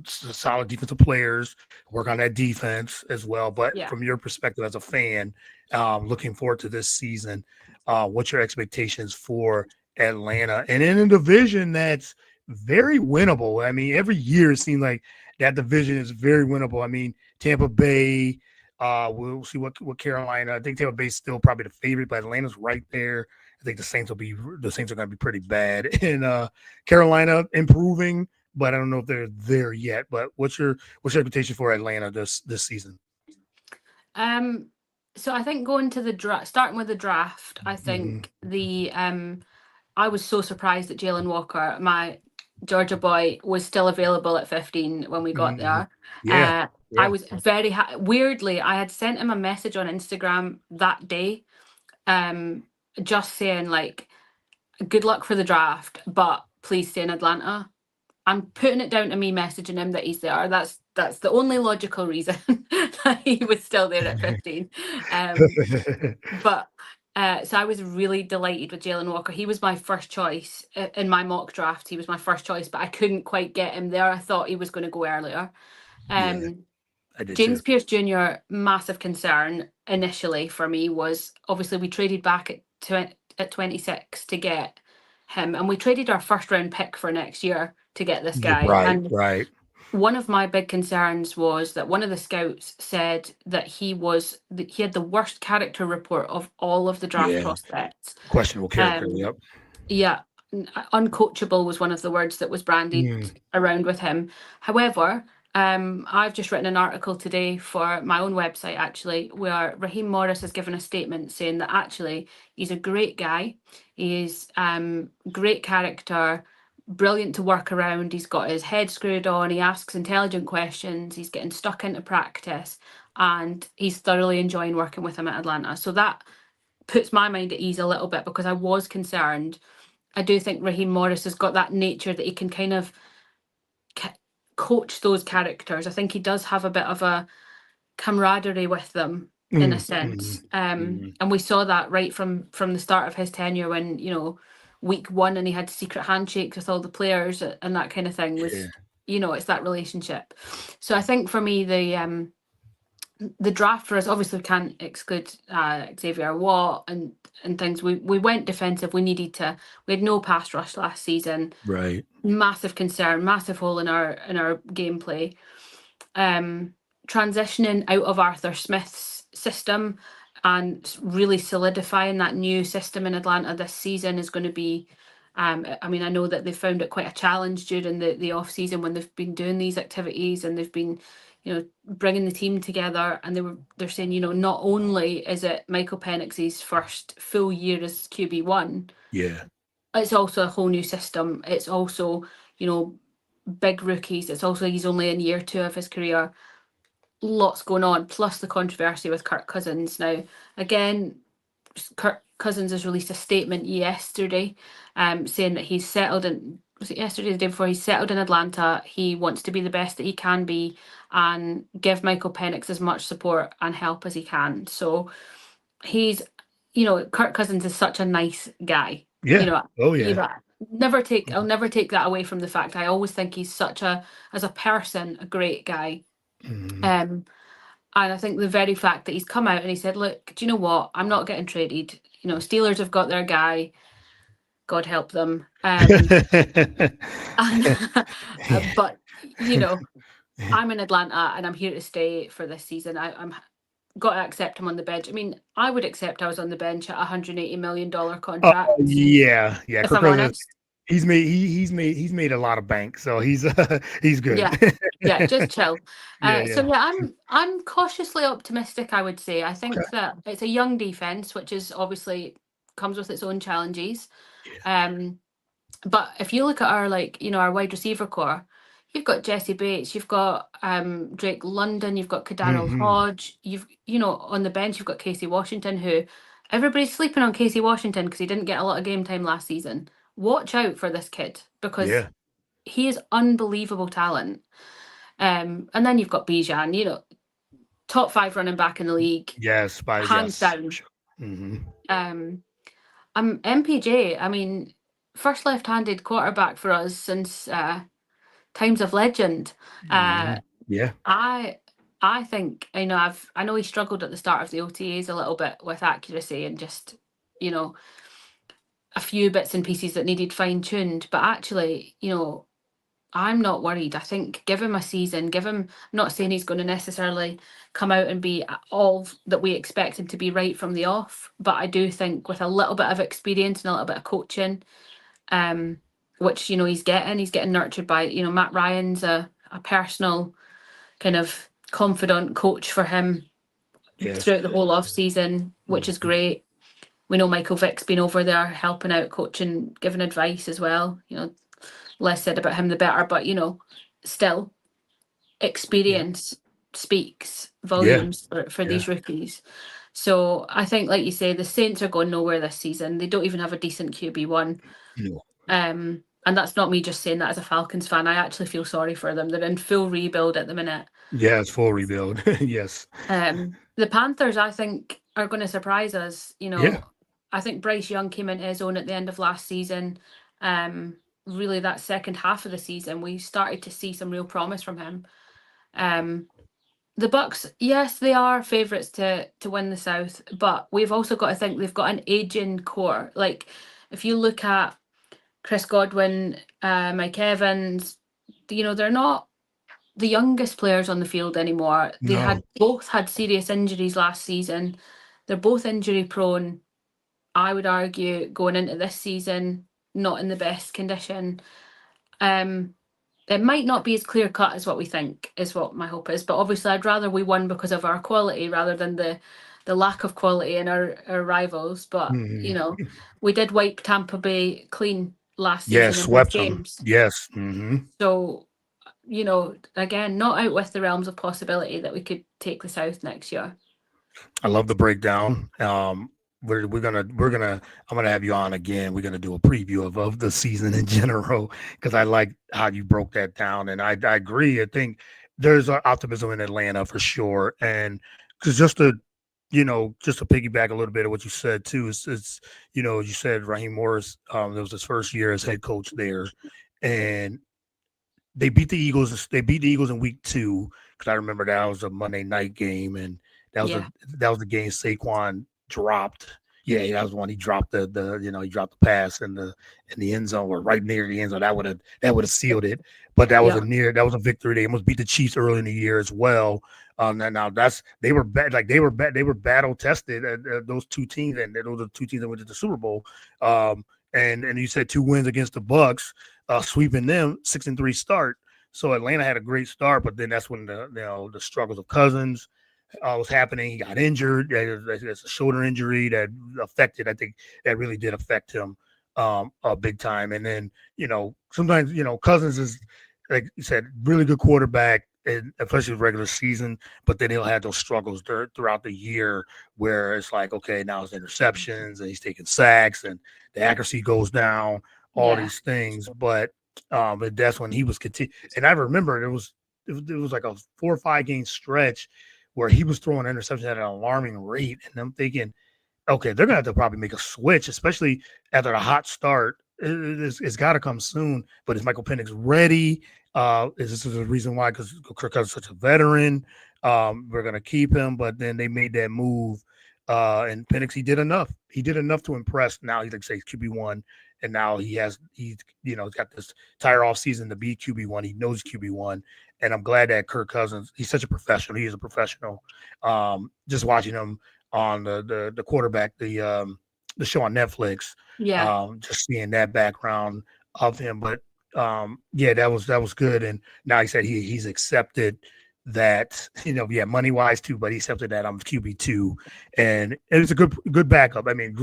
solid defensive players, work on that defense as well. But Yeah. from your perspective as a fan, looking forward to this season, what's your expectations for Atlanta and in a division that's very winnable? I mean, every year it seems like that division is very winnable. I mean, Tampa Bay. We'll see what Carolina. I think Tampa Bay's still probably the favorite, but Atlanta's right there. I think the Saints are going to be pretty bad, and Carolina improving, but I don't know if they're there yet. But what's your expectation for Atlanta this season? So I think going to the draft, starting with the draft, I Mm-hmm. think I was so surprised that Jalen Walker, my Georgia boy, was still available at 15 when we got Mm-hmm. there. Yeah, I yeah, was very weirdly, I had sent him a message on Instagram that day, just saying like, good luck for the draft, but please stay in Atlanta. I'm putting it down to me messaging him that he's there. That's the only logical reason that he was still there at 15. But so I was really delighted with Jalen Walker. He was my first choice in my mock draft. He was my first choice, but I couldn't quite get him there. I thought he was going to go earlier. yeah. Um, I did James too. Pierce Jr. massive concern initially for me was obviously we traded back at 26 to get him, and we traded our first round pick for next year to get this Yeah, guy. right, And right. one of my big concerns was that one of the scouts said that he had the worst character report of all of the draft Yeah, prospects. questionable character. Um, Yep. yeah, uncoachable was one of the words that was branded Mm, around with him. However, I've just written an article today for my own website actually, where Raheem Morris has given a statement saying that actually he's a great guy, he's great character, brilliant to work around. He's got his head screwed on. He asks intelligent questions. He's getting stuck into practice, and he's thoroughly enjoying working with him at Atlanta. So that puts my mind at ease a little bit because I was concerned. I do think Raheem Morris has got that nature that he can kind of coach those characters. I think he does have a bit of a camaraderie with them in a sense, mm. and we saw that right from the start of his tenure when week one and he had secret handshakes with all the players and that kind of thing Yeah, was it's that relationship. So I think for me the draft for us, obviously we can't exclude Xavier Watt and things. We went defensive. We had no pass rush last season. right. Massive concern, massive hole in our gameplay. Transitioning out of Arthur Smith's system and really solidifying that new system in Atlanta this season is going to be. I mean, I know that they found it quite a challenge during the off season when they've been doing these activities and they've been, bringing the team together. And they're saying, not only is it Michael Penix's first full year as QB1, Yeah, it's also a whole new system. It's also, big rookies. It's also he's only in year 2 of his career. Lots going on, plus the controversy with Kirk Cousins. Now, again, Kirk Cousins has released a statement yesterday, saying that he's settled in. Was it yesterday, the day before? He's settled in Atlanta. He wants to be the best that he can be, and give Michael Penix as much support and help as he can. So he's, Kirk Cousins is such a nice guy. You Yeah. know, Oh you yeah. know, I'll never take that away from the fact I always think he's such a, as a person, a great guy. Mhm. Um, and I think the very fact that he's come out and he said, look, do you know what? I'm not getting traded. You know, Steelers have got their guy. God help them. And, but, you know, I'm in Atlanta and I'm here to stay for this season. I'm got to accept him on the bench. I mean, I would accept I was on the bench at $180 million Oh contract, yeah, yeah. if Kirk I'm Cousins, honest. he's made a lot of bank, so he's he's good. Yeah, yeah, just chill. Yeah, So yeah. yeah, I'm cautiously optimistic, I would say. I Okay. think that it's a young defense, which is obviously comes with its own challenges. Um, but if you look at our, like, you know, our wide receiver core, you've got Jesse Bates, you've got Drake London, you've got Kadarrell Hmm. Hodge, you know, on the bench you've got Casey Washington, who everybody's sleeping on Casey Washington because he didn't get a lot of game time last season. Watch out for this kid because Yeah. he is unbelievable talent. And then you've got Bijan, you know, top 5 running back in the league, Yes, by hands yes. down. Sure. Hmm. Um, I'm MPJ. I mean, first left-handed quarterback for us since times of legend. Hmm. Uh, Yeah. I I think, you know, I know he struggled at the start of the OTAs a little bit with accuracy and just, you know, a few bits and pieces that needed fine-tuned, but actually, you know, I'm not worried. I think give him a season, give him, I'm not saying he's going to necessarily come out and be all that we expect him to be right from the off, but I do think with a little bit of experience and a little bit of coaching, um, which, you know, he's getting nurtured by, you know, Matt Ryan's a personal kind of confidant coach for him Yes. throughout the whole off season, which is Mhm. great. We know Michael Vick's been over there helping out, coaching, giving advice as well. You know, less said about him the better, but you know, still Yeah. experience speaks Yeah. volumes for Yeah. these rookies. So I think, like you say, the Saints are going nowhere this season. They don't even have a decent QB1. No. And that's not me just saying that as a Falcons fan. I actually feel sorry for them. They're in full rebuild at the minute. Yeah, it's full rebuild. Yes. The Panthers, I think, are going to surprise us. You Yeah. know, I think Bryce Young came into his own at the end of last season. Really, that second half of the season, we started to see some real promise from him. Um, the Bucks, yes, they are favourites to win the South, but we've also got to think they've got an aging core. Like, if you look at Chris Godwin, Mike Evans, you know, they're not the youngest players on the field anymore. They No. had both had serious injuries last season. They're both injury prone. I would argue going into this season, not in the best condition. Um, it might not be as clear cut as what we think, is what my hope is. But obviously, I'd rather we won because of our quality rather than the lack of quality in our rivals. But you Hmm. know, we did wipe Tampa Bay clean last Yeah, season in both swept them. games. Yes. Hmm. So, you know, again, not out with the realms of possibility that we could take the South next year. I love the breakdown. We're gonna I'm gonna have you on again. We're gonna do a preview of the season in general because I like how you broke that down, and I agree. I think there's optimism in Atlanta for sure, and because just to piggyback a little bit of what you said too, is you said Raheem Morris, that was his first year as head coach there, and they beat the Eagles. They beat the Eagles in week 2 because I remember that was a Monday night game, and that was a Yeah, that was the game Saquon dropped. Yeah, that was the one he dropped he dropped the pass in the end zone or right near the end zone. That would have sealed it. But yeah, that was a victory. They almost beat the Chiefs early in the year as well. And now that's they were battle tested. Those two teams, and those are the two teams that went to the Super Bowl. And you said 2 wins against the Bucks, sweeping them 6-3 start. So Atlanta had a great start, but then that's when the struggles of Cousins was happening. He got injured. There's a shoulder injury that affected. I think that really did affect him big time. And then sometimes Cousins is, like you said, really good quarterback, and especially regular season. But then he'll have those struggles throughout the year where it's like, okay, now it's interceptions and he's taking sacks and the accuracy goes down, all yeah, these things. But that's when he was and I remember it was like a 4 or 5 game stretch where he was throwing interceptions at an alarming rate, and I'm thinking, Okay, they're gonna have to probably make a switch, especially after the hot start. It's got to come soon. But is Michael Penix ready? Is this the reason why? Because Kirk Cousins is such a veteran. We're gonna keep him, but then they made that move. And Penix, he did enough. He did enough to impress. Now he's like say QB1, and now he's he's got this entire off season to be QB1. He knows QB1, and I'm glad that Kirk Cousins. He's such a professional. He is a professional. Just watching him on the quarterback the show on Netflix. Yeah, Just seeing that background of him, but yeah, that was good. And now he said he's accepted that yeah, money wise too, but he accepted that I'm QB2, and it's a good backup. I mean,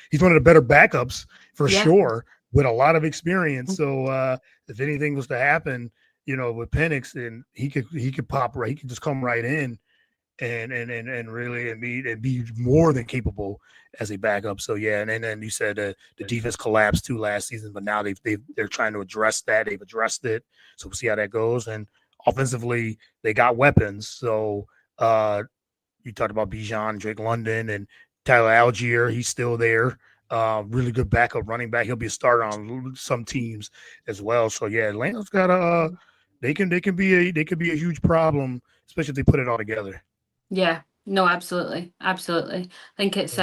he's one of the better backups for yeah, sure with a lot of experience. So if anything was to happen, with Penix, then he could pop right. He could just come right in and really and be more than capable as a backup. So yeah, and then you said the defense collapsed too last season, but now they're trying to address that. They've addressed it, so we'll see how that goes. And offensively, they got weapons. So you talked about Bijan, Drake London, and Tyler Algier. He's still there. Really good backup running back. He'll be a starter on some teams as well. So yeah, Atlanta's got a. They can be a huge problem, especially if they put it all together. yeah. No, absolutely, absolutely. I think it's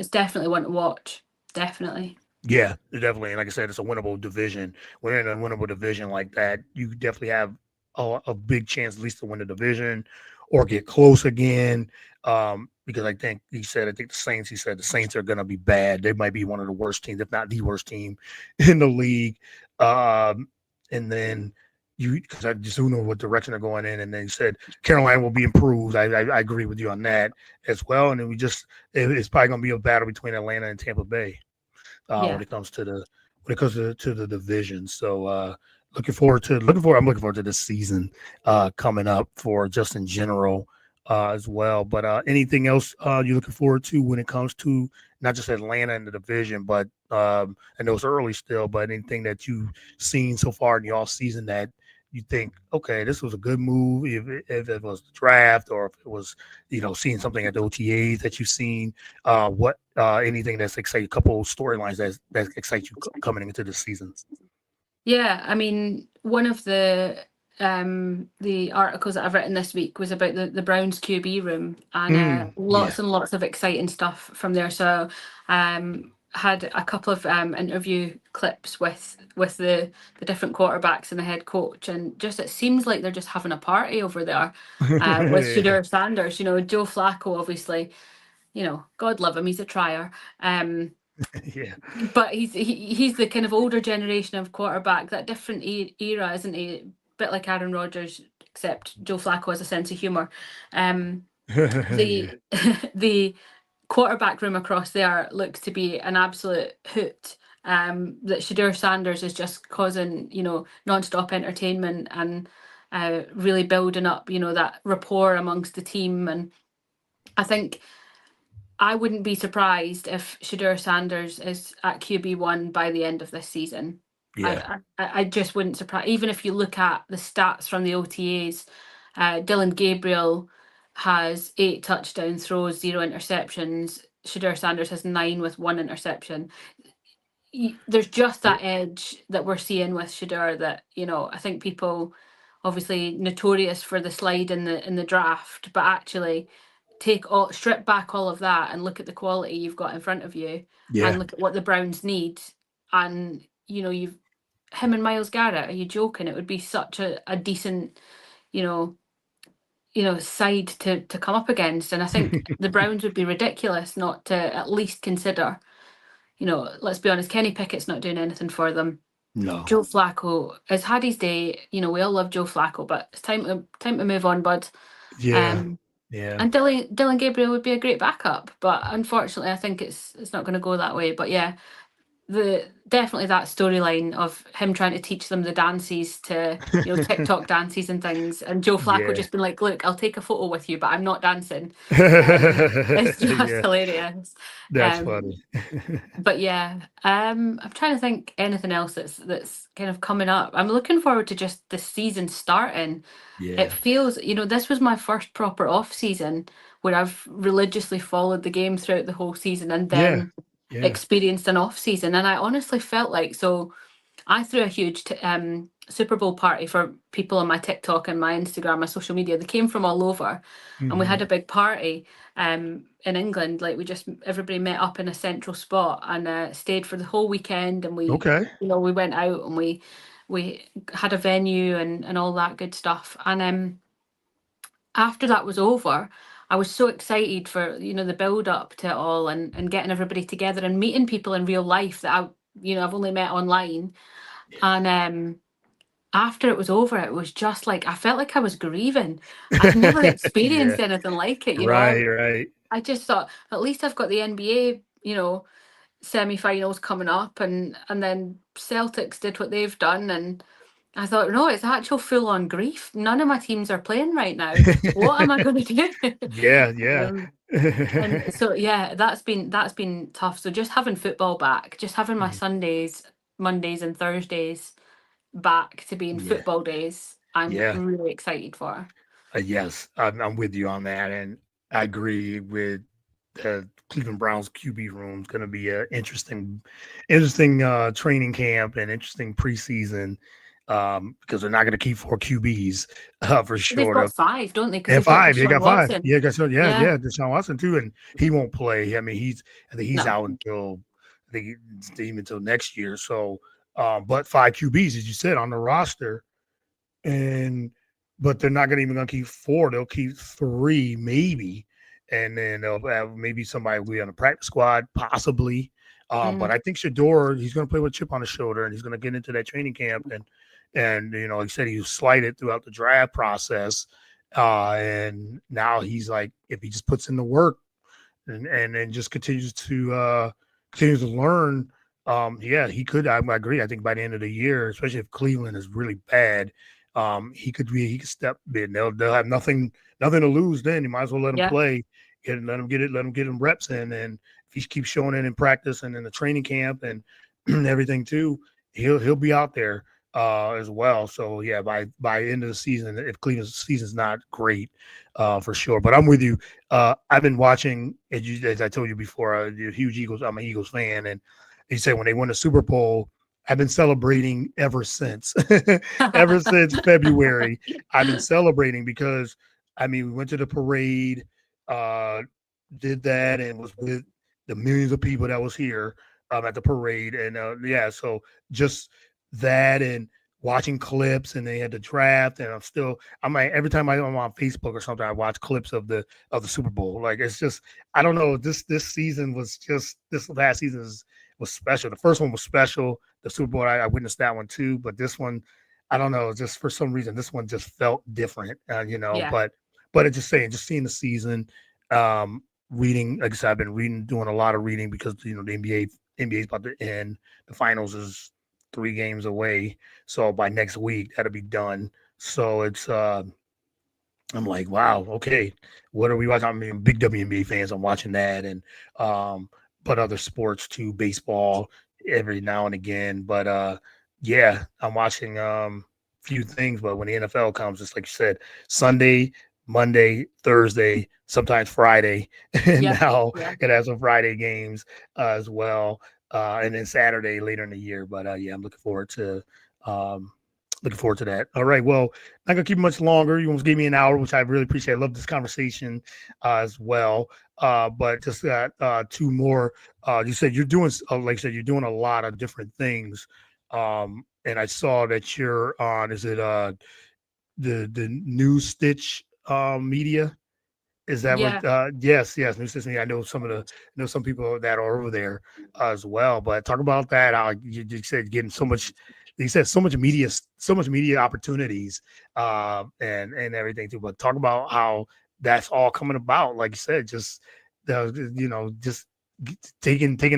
definitely one to watch. Definitely. Yeah, definitely. And like I said, it's a winnable division. When you're in a winnable division like that, you definitely have a big chance at least to win the division or get close again. Because I think he said the Saints are going to be bad. They might be one of the worst teams, if not the worst team in the league. And then because I just don't know what direction they're going in. And then he said Carolina will be improved. I agree with you on that as well. And then it's probably going to be a battle between Atlanta and Tampa Bay when Yeah, it comes to the division. So I'm looking forward to this season coming up for just in general as well. But anything else you're looking forward to when it comes to not just Atlanta in the division, but I know it's early still, but anything that you've seen so far in the off season that you think, okay, this was a good move, if it was the draft or if it was, seeing something at the OTAs that you've seen, what anything that's exciting, a couple of storylines that excite you coming into this season. yeah. I mean, one of the articles that I've written this week was about the Browns QB room, and Yeah. lots and lots of exciting stuff from there. So had a couple of interview clips with the different quarterbacks and the head coach, and just it seems like they're just having a party over there with Yeah. Shedeur Sanders. Joe Flacco, obviously, God love him, he's a trier. Yeah. But he's the kind of older generation of quarterback, that different era, isn't he? A bit like Aaron Rodgers, except Joe Flacco has a sense of humour. Yeah. The the quarterback room across there looks to be an absolute hoot. That Shedeur Sanders is just causing, non-stop entertainment and really building up, that rapport amongst the team. And I think I wouldn't be surprised if Shedeur Sanders is at QB1 by the end of this season. Yeah. I just wouldn't surprise. Even if you look at the stats from the OTAs, Dylan Gabriel has 8 touchdown throws, 0 interceptions. Shedeur Sanders has 9 with 1 interception. There's just that edge that we're seeing with Shedeur that, I think people obviously notorious for the slide in the draft, but actually strip back all of that and look at the quality you've got in front of you and Yeah. look at what the Browns need. And you've him and Miles Garrett, are you joking? It would be such a decent, you know, side to come up against. And I think the Browns would be ridiculous not to at least consider, let's be honest, Kenny Pickett's not doing anything for them. No. Joe Flacco has had his day. We all love Joe Flacco, but it's time to move on, bud. Yeah. Um, Yeah. and Dylan Gabriel would be a great backup, but unfortunately, I think it's not going to go that way. But yeah, the definitely that storyline of him trying to teach them the dances to, you know, TikTok dances and things, and Joe Flacco Yeah. just been like, "Look, I'll take a photo with you, but I'm not dancing." It's just Yeah, hilarious. that's Um, funny. but yeah, I'm trying to think anything else that's kind of coming up. I'm looking forward to just the season starting. It Yeah. feels, you know, this was my first proper off season where I've religiously followed the game throughout the whole season and Yeah. then Yeah. experienced an off season. And I honestly felt like, so I threw a huge Super Bowl party for people on my TikTok and my Instagram, my social media. They came from all over, and we had Mhm. a big party in England. Like we just everybody met up in a central spot and stayed for the whole weekend. And we, Okay. you know, we went out and we had a venue and all that good stuff. And after that was over, I was so excited for, you know, the build up to it all and getting everybody together and meeting people in real life that I've only met online. And after it was over, it was just like I felt like I was grieving. I'd never Yeah. experienced anything like it, you know. Right, right. I just thought at least I've got the NBA, you know, semi-finals coming up, and then Celtics did what they've done, and I thought, no, it's actual full-on grief. None of my teams are playing right now. What am I going to do? Yeah, yeah. um, and so yeah, that's been tough. So just having football back, just having my Mhm. Sundays, Mondays, and Thursdays back to being Yeah, football days, I'm yeah. really excited for. Yes, I'm with you on that, and I agree with the Cleveland Browns QB room is going to be a interesting training camp and interesting preseason because they're not going to keep four QBs for They've sure. got five, don't they? Because And they've got five, they Deshaun got five. Watson. Yeah, got so yeah, Yeah. yeah, Deshaun Watson too, and he won't play. I mean, I think he's No. out until I think even until next year. So, but five QBs, as you said, on the roster and but they're not gonna even gonna keep four. They'll keep three, maybe, and then they'll have maybe somebody will be on the practice squad, possibly. But Mm. I think Shador, he's gonna play with a chip on his shoulder, and he's gonna get into that training camp. And you know, he said he was slighted throughout the draft process, and now he's like, if he just puts in the work and just continues to learn. Yeah, he could. I agree. I think by the end of the year, especially if Cleveland is really bad, he could step in. They'll have nothing to lose. Then you might as well let him Yeah. play, let him get him reps in, and if he keeps showing it in practice and in the training camp and everything too, he'll be out there as well. So yeah, by end of the season, if Cleveland's season's not great, for sure. But I'm with you. I've been watching, as I told you before, a huge Eagles. I'm an Eagles fan, and he said when they won the Super Bowl, I've been celebrating ever since, ever since February. I've been celebrating because I mean we went to the parade, uh, did that, and was with the millions of people that was here at the parade, and yeah, so just that and watching clips, and they had the draft, and I'm like every time I'm on Facebook or something, I watch clips of the Super Bowl. Like it's just I don't know. This season was just this last season was special. The first one was special. The Super Bowl I witnessed that one too, but this one I don't know. Just for some reason, this one just felt different. You know, Yeah. but it's just seeing the season, reading. Like I said, I've been reading, doing a lot of reading because you know the NBA is about to end. The finals is 3 games away, so by next week that'll be done. So it's I'm like, wow, okay, what are we watching? I mean, big WNBA fans. I'm watching that, and um, but other sports too, baseball every now and again. But yeah, I'm watching few things. But when the NFL comes, it's like you said, Sunday, Monday, Thursday, sometimes Friday, and Yeah. now Yeah. it has some Friday games as well, and then Saturday later in the year. But yeah, I'm um, looking forward to that. All right, well. Not gonna keep it much longer. You almost gave me an hour, which I really appreciate. I love this conversation as well. But just got two more. You said you're doing, like I said, you're doing a lot of different things. And I saw that you're on. Is it the New Stitch Media? Is that what? Yeah. Yes, yes. New Stitch Media. I know some people that are over there as well. But talk about that. How you said getting so much. You said so much media opportunities, and everything too. But talk about how that's all coming about. Like you said, just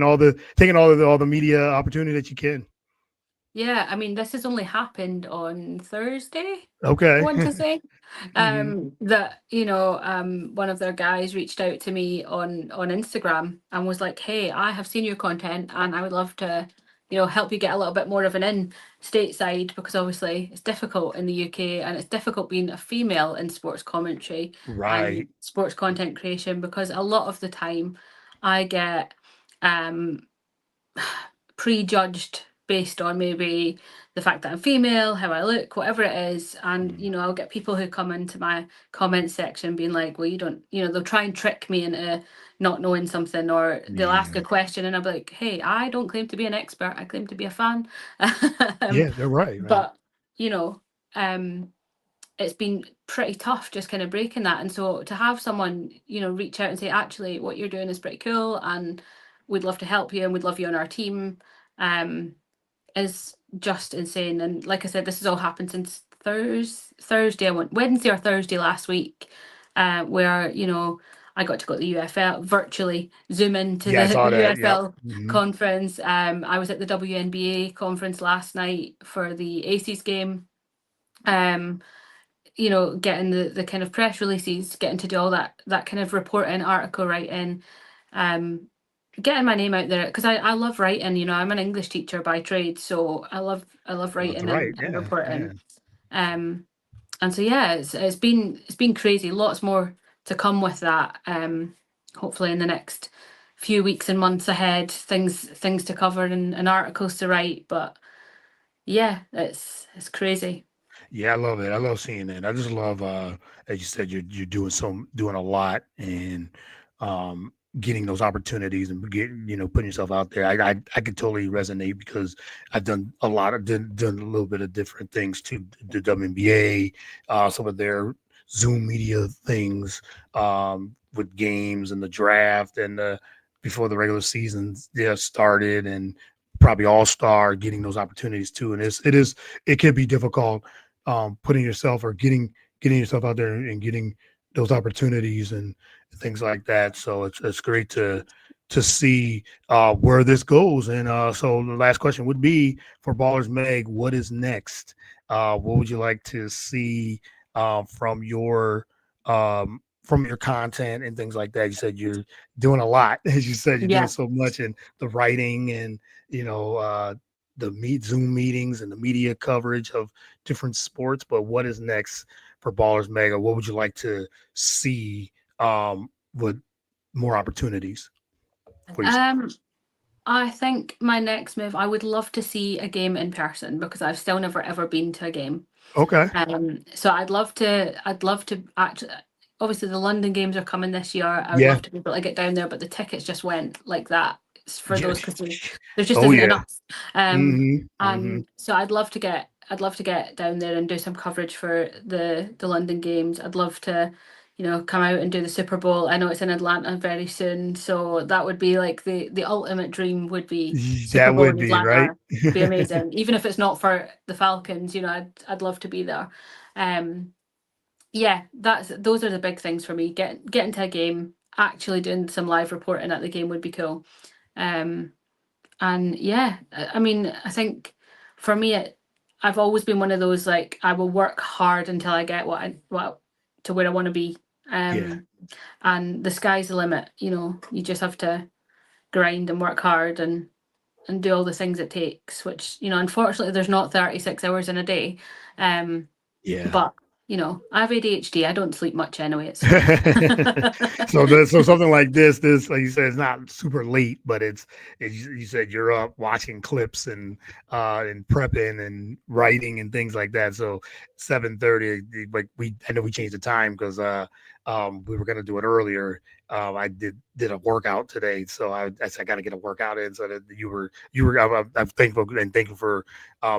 all the media opportunity that you can. Yeah, I mean, this has only happened on Thursday, I Okay. want to say. Hmm. That, one of their guys reached out to me on Instagram and was like, "Hey, I have seen your content and I would love to, help you get a little bit more of an in stateside, because obviously it's difficult in the UK and it's difficult being a female in sports commentary and Right. sports content creation, because a lot of the time I get um prejudged based on maybe the fact that I'm female, how I look, whatever it is. And, Mhm. I'll get people who come into my comment section being like, well, you don't, they'll try and trick me into not knowing something, or they'll ask Yeah. a question and I'll be like, hey, I don't claim to be an expert. I claim to be a fan. um, Yeah, they're right, right. but, you know, um, it's been pretty tough just kind of breaking that. And so to have someone, reach out and say, actually, what you're doing is pretty cool and we'd love to help you and we'd love you on our team, um, is just insane. And like I said, this has all happened since Thursday, I went Wednesday or Thursday last week, where, I got to go to the UFL virtually, zoom into Yeah, I the saw that. Yep. UFL Hmm. conference. I was at the WNBA conference last night for the Aces game. Um, getting the kind of press releases, getting to do all that kind of reporting, article writing, um, getting my name out there, because I love writing. I'm an English teacher by trade, so I love Love to writing write. and Yeah, yeah. reporting. Um, and so yeah, it's been crazy. Lots more to come with that. Hopefully in the next few weeks and months ahead, things to cover and articles to write. But yeah, it's crazy. Yeah, I love it. I love seeing it. I just love, as you said, you're doing a lot, and um, getting those opportunities and putting yourself out there. I could totally resonate because I've done a lot of done a little bit of different things too. The WNBA, some of their Zoom media things, with games and the draft and before the regular season, yeah, started, and probably all star getting those opportunities too. And it can be difficult, putting yourself or getting yourself out there and getting those opportunities and things like that. So it's great to see where this goes. And so the last question would be for Ballers Meg, what is next? What would you like to see from your content and things like that? You said you're doing a lot. As you said, you're doing Yeah. so much in the writing and you know the Zoom meetings and the media coverage of different sports. But what is next for Ballers Mega? What would you like to see with more opportunities for yourself? Um, I think my next move, I would love to see a game in person, because I've still never ever been to a game. Okay. So I'd love to actually, obviously the London games are coming this year. I would Yeah. love to be able to get down there, but the tickets just went like that for Yeah. those, because there just Oh isn't yeah. enough. Um, Hmm. Hmm. and so I'd love to get down there and do some coverage for the London games. I'd love to, come out and do the Super Bowl. I know it's in Atlanta very soon, so that would be like the ultimate dream, would be Super That Bowl would in be right. Atlanta. Be amazing. Even if it's not for the Falcons, I'd love to be there. Um, yeah, those are the big things for me. Getting to a game, actually doing some live reporting at the game would be cool. Um, and yeah, I mean, I think for me, I've always been one of those, like, I will work hard until I get what to where I want to be. Yeah. Um, and the sky's the limit. You just have to grind and work hard and do all the things it takes. Which, unfortunately, there's not 36 hours in a day. Um, Yeah. but I have ADHD. I don't sleep much anyway. It's fine. So something like this, like you said, it's not super late, but you said you're up watching clips and prepping and writing and things like that. So 7:30, like I know we changed the time because we were gonna do it earlier. I did a workout today, so I got to get a workout in. So that I'm thankful and thankful for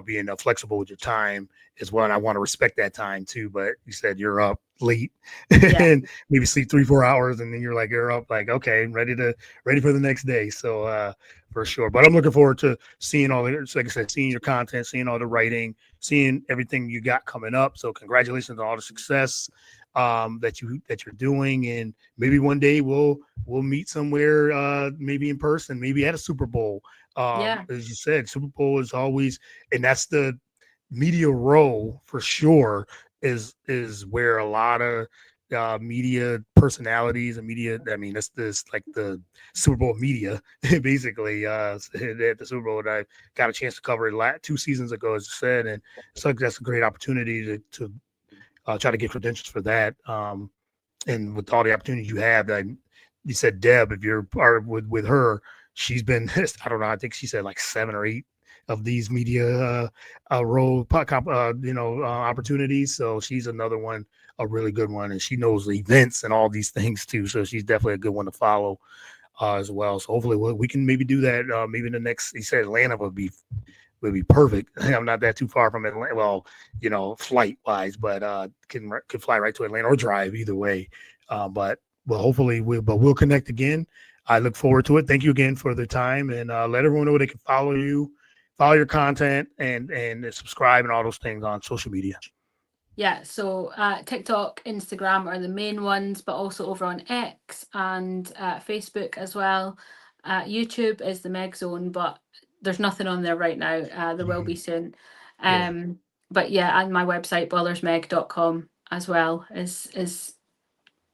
being flexible with your time as well. And I want to respect that time too. But you said you're up late Yeah, and maybe sleep 3-4 hours, and then you're up like, okay, ready for the next day. So for sure. But I'm looking forward to seeing like I said, seeing your content, seeing all the writing, seeing everything you got coming up. So congratulations on all the success. that you're doing, and maybe one day we'll meet somewhere, maybe in person, maybe at a Super Bowl. Yeah. As you said, Super Bowl is always, and that's the media role for sure, is where a lot of media personalities and media, I mean, that's this like the Super Bowl media basically, at the Super Bowl. And I got a chance to cover it 2 seasons ago, as you said, and so that's a great opportunity to try to get credentials for that. And with all the opportunities you have, you said Deb, if you're part with her, she's been I don't know, I think she said like 7 or 8 of these media opportunities. So she's another one, a really good one, and she knows the events and all these things too. So she's definitely a good one to follow as well. So hopefully we can maybe do that. Maybe in the next, he said Atlanta would be perfect. I'm not that too far from Atlanta. Well, flight wise, but can fly right to Atlanta or drive either way. But well, hopefully we'll connect again. I look forward to it. Thank you again for the time, and let everyone know they can follow you, follow your content, and subscribe and all those things on social media. Yeah, so TikTok, Instagram are the main ones, but also over on X and Facebook as well. YouTube is the Meg Zone, but there's nothing on there right now. There will be soon. Yeah. But yeah, and my website, ballersmeg.com as well, is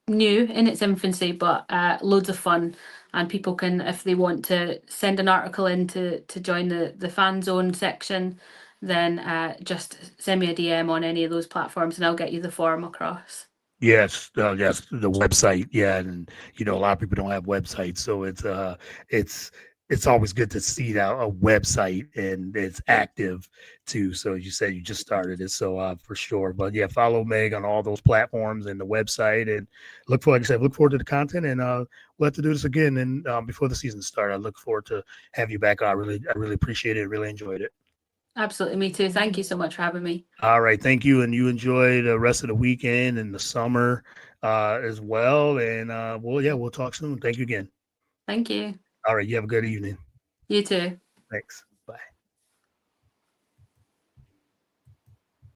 new in its infancy, but loads of fun. And people can, if they want to send an article in to join the fan zone section, then just send me a DM on any of those platforms and I'll get you the form across. Yes, the website. Yeah, and a lot of people don't have websites, so it's it's always good to see that a website and it's active too. So you said you just started it, so for sure. But yeah, follow Meg on all those platforms and the website, and like I said, look forward to the content, and we'll have to do this again. And before the season starts, I look forward to have you back. I really appreciate it. Really enjoyed it. Absolutely, me too. Thank you so much for having me. All right, thank you, and you enjoy the rest of the weekend and the summer as well. And we'll talk soon. Thank you again. Thank you. All right, you have a good evening. You too. Thanks.